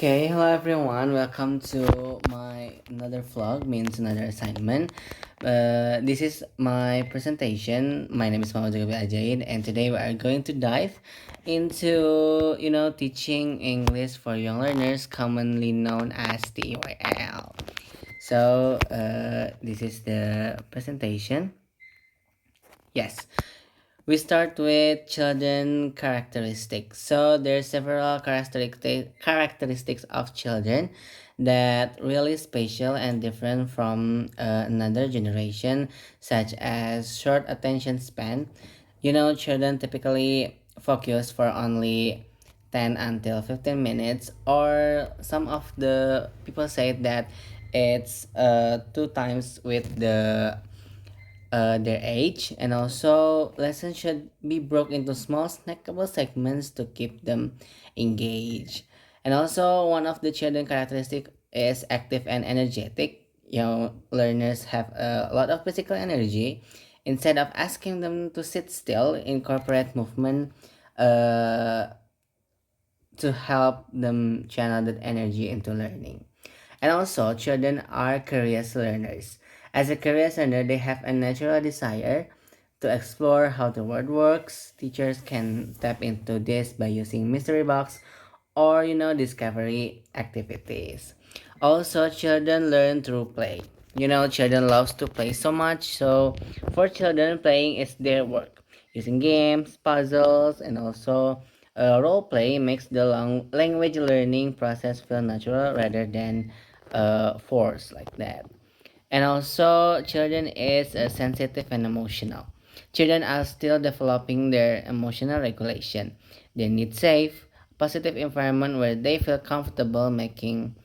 Okay, hello everyone. Welcome to my another vlog, means another assignment. This is my presentation. My name is Dzulkifli, and today we are going to dive into teaching English for young learners, commonly known as TEYL. So this is the presentation. Yes, we start with children characteristics. So there's several characteristics of children that really special and different from another generation, such as short attention span. Children typically focus for only 10 until 15 minutes, or some of the people say that it's two times with their age. And also lessons should be broken into small snackable segments to keep them engaged. And also one of the children characteristic is active and energetic. Learners have a lot of physical energy. Instead of asking them to sit still, incorporate movement uh, to help them channel that energy into learning. And also, children are curious learners. As a curious learner, they have a natural desire to explore how the world works. Teachers can tap into this by using mystery box or discovery activities. Also, children learn through play. Children loves to play so much. So, for children, playing is their work. Using games, puzzles, and also role play makes the language learning process feel natural rather than forced like that. And also, children is sensitive and emotional. Children are still developing their emotional regulation. They need safe, positive environment where they feel comfortable making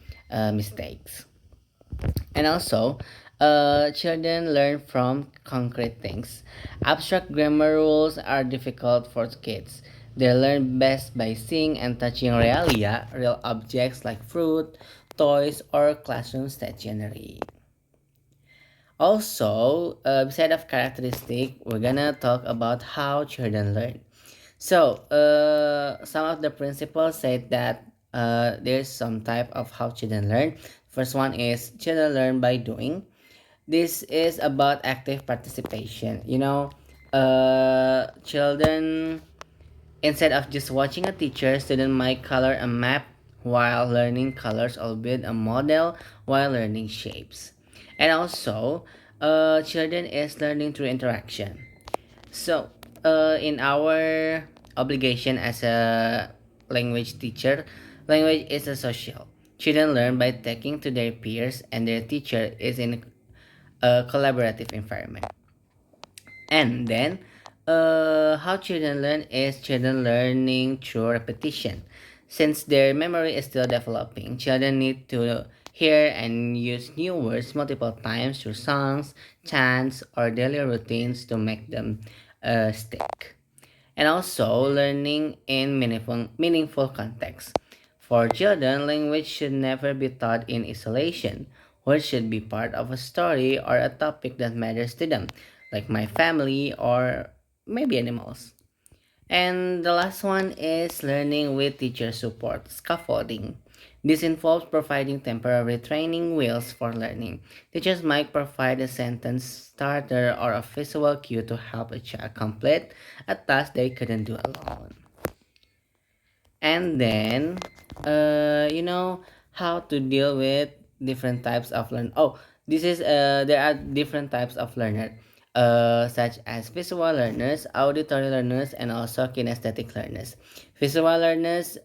mistakes. And also, children learn from concrete things. Abstract grammar rules are difficult for kids. They learn best by seeing and touching realia, real objects like fruit, toys, or classroom stationery. Also, beside of characteristic, we're gonna talk about how children learn. So, some of the principles say that there's some type of how children learn. First one is children learn by doing. This is about active participation. Children, instead of just watching a teacher, student might color a map while learning colors or build a model while learning shapes. And also, children is learning through interaction. So, in our obligation as a language teacher, language is a social. Children learn by talking to their peers, and their teacher is in a collaborative environment. And then, how children learn is children learning through repetition. Since their memory is still developing, children need to hear and use new words multiple times through songs, chants, or daily routines to make them stick. And also, learning in meaningful context. For children, language should never be taught in isolation. Words should be part of a story or a topic that matters to them, like my family or maybe animals. And the last one is learning with teacher support, scaffolding. This involves providing temporary training wheels for learning. Teachers might provide a sentence starter or a visual cue to help a child complete a task they couldn't do alone. And then, how to deal with different types of learn. Oh, this is there are different types of learner, such as visual learners, auditory learners, and also kinesthetic learners. Visual learners,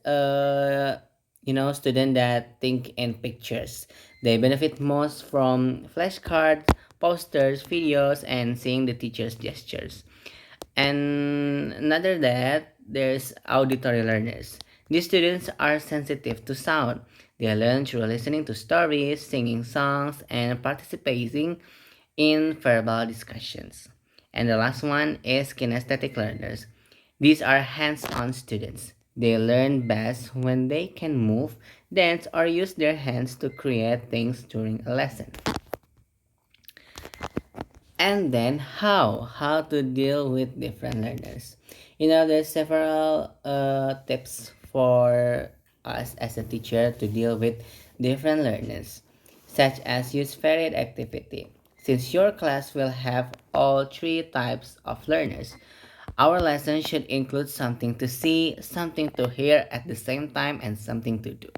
students that think in pictures. They benefit most from flashcards, posters, videos, and seeing the teacher's gestures. And another that there's auditory learners. These students are sensitive to sound. They learn through listening to stories, singing songs, and participating in verbal discussions. And the last one is kinesthetic learners. These are hands-on students. They learn best when they can move, dance, or use their hands to create things during a lesson. And then how to deal with different learners. There's several tips for us as a teacher to deal with different learners, such as use varied activity. Since your class will have all three types of learners, our lesson should include something to see, something to hear at the same time, and something to do.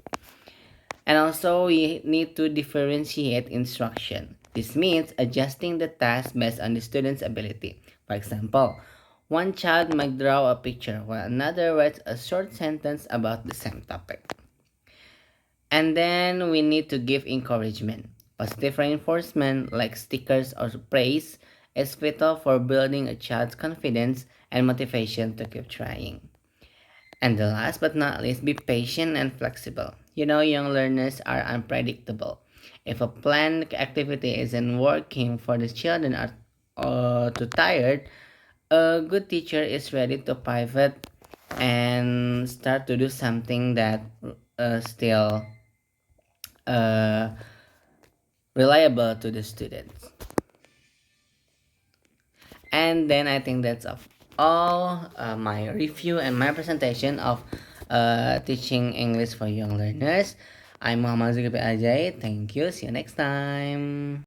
And also, we need to differentiate instruction. This means adjusting the task based on the student's ability. For example, one child might draw a picture while another writes a short sentence about the same topic. And then we need to give encouragement. Positive reinforcement, like stickers or praise, is vital for building a child's confidence and motivation to keep trying. And the last but not least, be patient and flexible. Young learners are unpredictable. If a planned activity isn't working for the children or too tired, a good teacher is ready to pivot and start to do something that still uh, reliable to the students. And then I think that's of all my review and my presentation of teaching English for young learners. I'm Muhammad Dzulkifli Ajay. Thank you. See you next time.